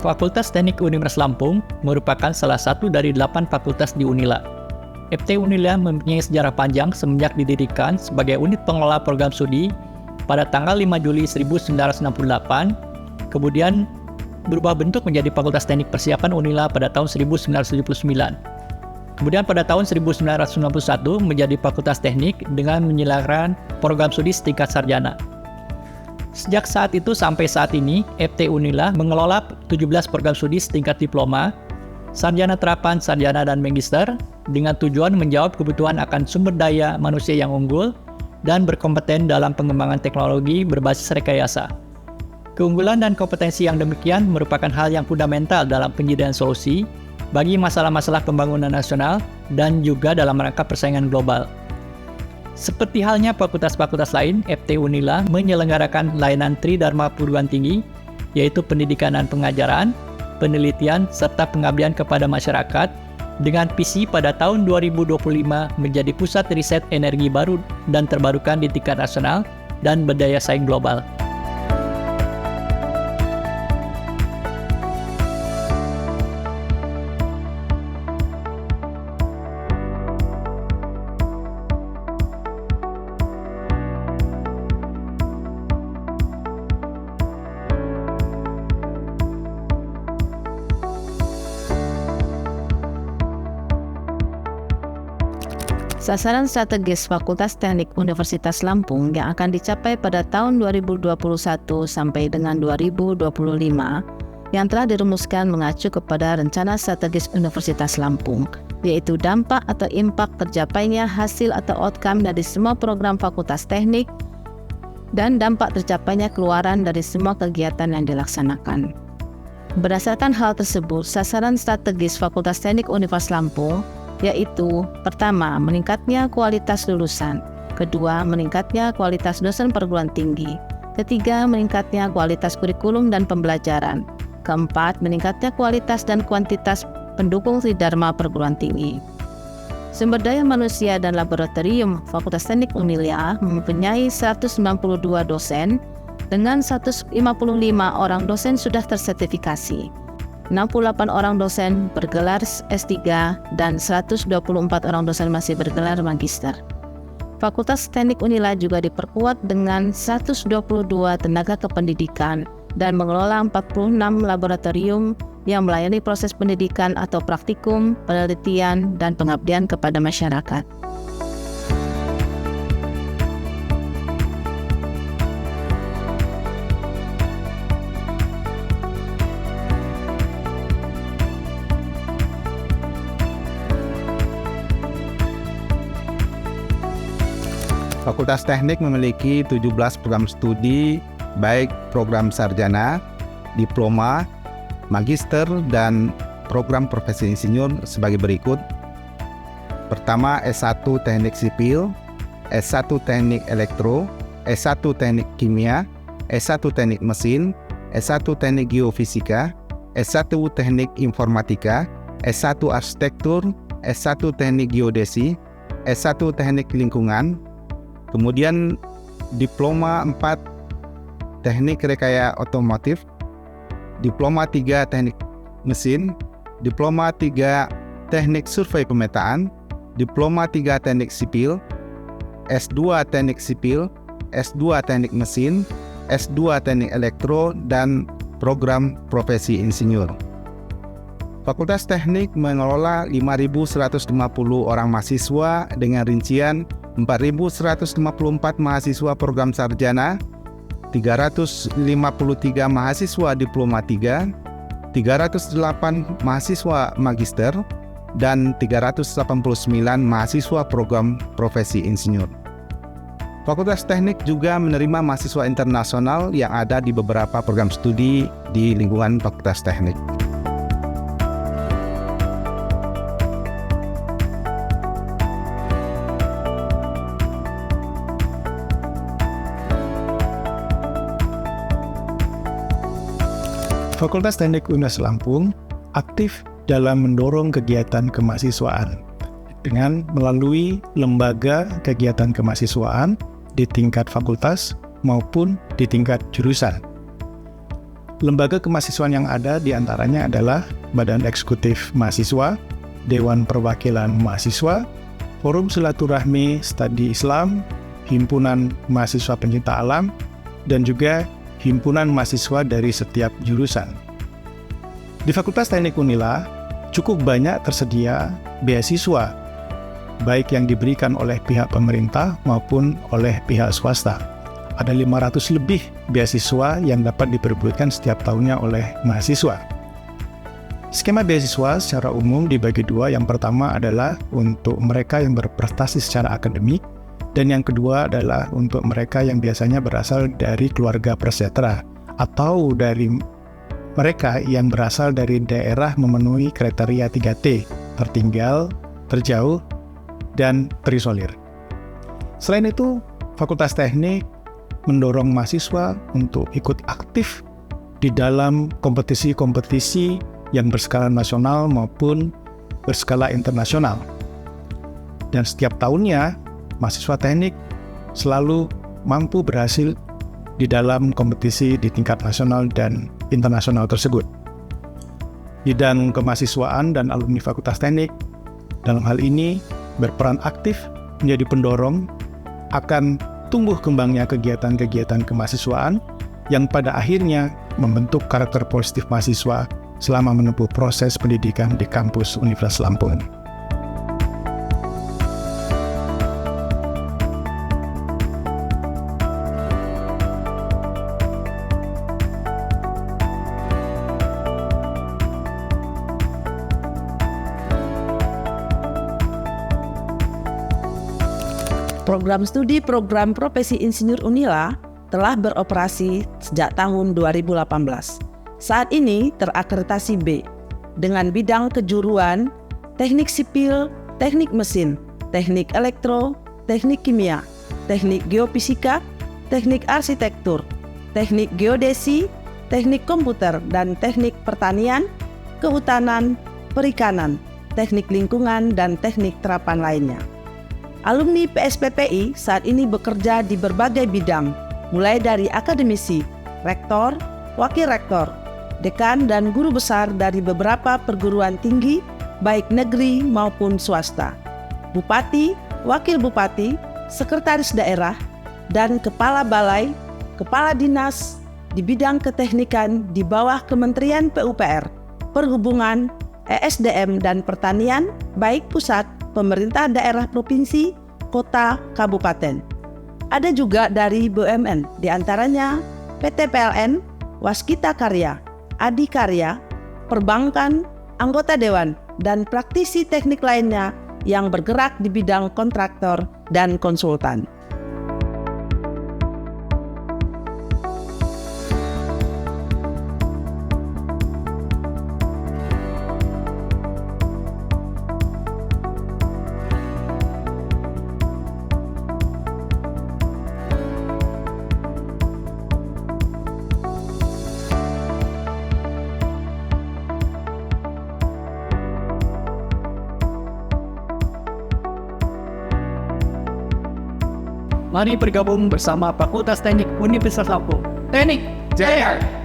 Fakultas Teknik Universitas Lampung merupakan salah satu dari 8 fakultas di Unila. FT Unila mempunyai sejarah panjang semenjak didirikan sebagai unit pengelola program studi pada tanggal 5 Juli 1968, kemudian berubah bentuk menjadi Fakultas Teknik Persiapan Unila pada tahun 1979. Kemudian pada tahun 1991 menjadi Fakultas Teknik dengan menyelenggarakan program studi setingkat sarjana. Sejak saat itu sampai saat ini, FT Unila mengelola 17 program studi setingkat diploma, sarjana terapan, sarjana, dan magister dengan tujuan menjawab kebutuhan akan sumber daya manusia yang unggul dan berkompeten dalam pengembangan teknologi berbasis rekayasa. Keunggulan dan kompetensi yang demikian merupakan hal yang fundamental dalam penyediaan solusi bagi masalah-masalah pembangunan nasional dan juga dalam rangka persaingan global. Seperti halnya fakultas-fakultas lain, FT Unila menyelenggarakan layanan Tridharma perguruan tinggi, yaitu pendidikan dan pengajaran, penelitian, serta pengabdian kepada masyarakat, dengan visi pada tahun 2025 menjadi pusat riset energi baru dan terbarukan di tingkat nasional dan berdaya saing global. Sasaran strategis Fakultas Teknik Universitas Lampung yang akan dicapai pada tahun 2021 sampai dengan 2025 yang telah dirumuskan mengacu kepada rencana strategis Universitas Lampung, yaitu dampak atau impak tercapainya hasil atau outcome dari semua program Fakultas Teknik dan dampak tercapainya keluaran dari semua kegiatan yang dilaksanakan. Berdasarkan hal tersebut, sasaran strategis Fakultas Teknik Universitas Lampung yaitu pertama, meningkatnya kualitas lulusan, kedua, meningkatnya kualitas dosen perguruan tinggi, ketiga, meningkatnya kualitas kurikulum dan pembelajaran, keempat, meningkatnya kualitas dan kuantitas pendukung Tridharma perguruan tinggi. Sumber daya manusia dan laboratorium Fakultas Teknik Unila mempunyai 192 dosen dengan 155 orang dosen sudah tersertifikasi. 68 orang dosen bergelar S3 dan 124 orang dosen masih bergelar magister. Fakultas Teknik Unila juga diperkuat dengan 122 tenaga kependidikan dan mengelola 46 laboratorium yang melayani proses pendidikan atau praktikum, penelitian, dan pengabdian kepada masyarakat. Fakultas Teknik memiliki 17 program studi, baik program sarjana, diploma, magister, dan program profesi insinyur sebagai berikut. Pertama, S1 Teknik Sipil, S1 Teknik Elektro, S1 Teknik Kimia, S1 Teknik Mesin, S1 Teknik Geofisika, S1 Teknik Informatika, S1 Arsitektur, S1 Teknik Geodesi, S1 Teknik Lingkungan. Kemudian Diploma 4 Teknik Rekaya Otomotif, Diploma 3 Teknik Mesin, Diploma 3 Teknik Survei Pemetaan, Diploma 3 Teknik Sipil, S2 Teknik Sipil, S2 Teknik Mesin, S2 Teknik Elektro, dan program profesi insinyur. Fakultas Teknik mengelola 5.150 orang mahasiswa dengan rincian 4.154 mahasiswa program sarjana, 353 mahasiswa diploma 3, 308 mahasiswa magister, dan 389 mahasiswa program profesi insinyur. Fakultas Teknik juga menerima mahasiswa internasional yang ada di beberapa program studi di lingkungan Fakultas Teknik. Fakultas Teknik Universitas Lampung aktif dalam mendorong kegiatan kemahasiswaan dengan melalui lembaga kegiatan kemahasiswaan di tingkat fakultas maupun di tingkat jurusan. Lembaga kemahasiswaan yang ada diantaranya adalah Badan Eksekutif Mahasiswa, Dewan Perwakilan Mahasiswa, Forum Silaturahmi Studi Islam, Himpunan Mahasiswa Pencinta Alam, dan juga Himpunan Mahasiswa dari setiap jurusan. Di Fakultas Teknik Unila, cukup banyak tersedia beasiswa, baik yang diberikan oleh pihak pemerintah maupun oleh pihak swasta. Ada 500 lebih beasiswa yang dapat diperebutkan setiap tahunnya oleh mahasiswa. Skema beasiswa secara umum dibagi dua. Yang pertama adalah untuk mereka yang berprestasi secara akademik, dan yang kedua adalah untuk mereka yang biasanya berasal dari keluarga prasejahtera atau dari mereka yang berasal dari daerah memenuhi kriteria 3T, tertinggal, terjauh, dan terisolir. Selain itu, Fakultas Teknik mendorong mahasiswa untuk ikut aktif di dalam kompetisi-kompetisi yang berskala nasional maupun berskala internasional. Dan setiap tahunnya, mahasiswa teknik selalu mampu berhasil di dalam kompetisi di tingkat nasional dan internasional tersebut. Bidang kemahasiswaan dan alumni Fakultas Teknik dalam hal ini berperan aktif menjadi pendorong akan tumbuh kembangnya kegiatan-kegiatan kemahasiswaan yang pada akhirnya membentuk karakter positif mahasiswa selama menempuh proses pendidikan di kampus Universitas Lampung. Program studi program profesi insinyur Unila telah beroperasi sejak tahun 2018. Saat ini terakreditasi B dengan bidang kejuruan teknik sipil, teknik mesin, teknik elektro, teknik kimia, teknik geofisika, teknik arsitektur, teknik geodesi, teknik komputer, dan teknik pertanian, kehutanan, perikanan, teknik lingkungan, dan teknik terapan lainnya. Alumni PSPPI saat ini bekerja di berbagai bidang, mulai dari akademisi, rektor, wakil rektor, dekan, dan guru besar dari beberapa perguruan tinggi, baik negeri maupun swasta, bupati, wakil bupati, sekretaris daerah, dan kepala balai, kepala dinas di bidang keteknikan di bawah Kementerian PUPR, Perhubungan, ESDM, dan Pertanian, baik pusat, pemerintah daerah provinsi, kota, kabupaten. Ada juga dari BUMN, diantaranya PT PLN, Waskita Karya, Adikarya, perbankan, anggota dewan, dan praktisi teknik lainnya yang bergerak di bidang kontraktor dan konsultan. Mari bergabung bersama Fakultas Teknik Universitas Lampung. Teknik Jaya!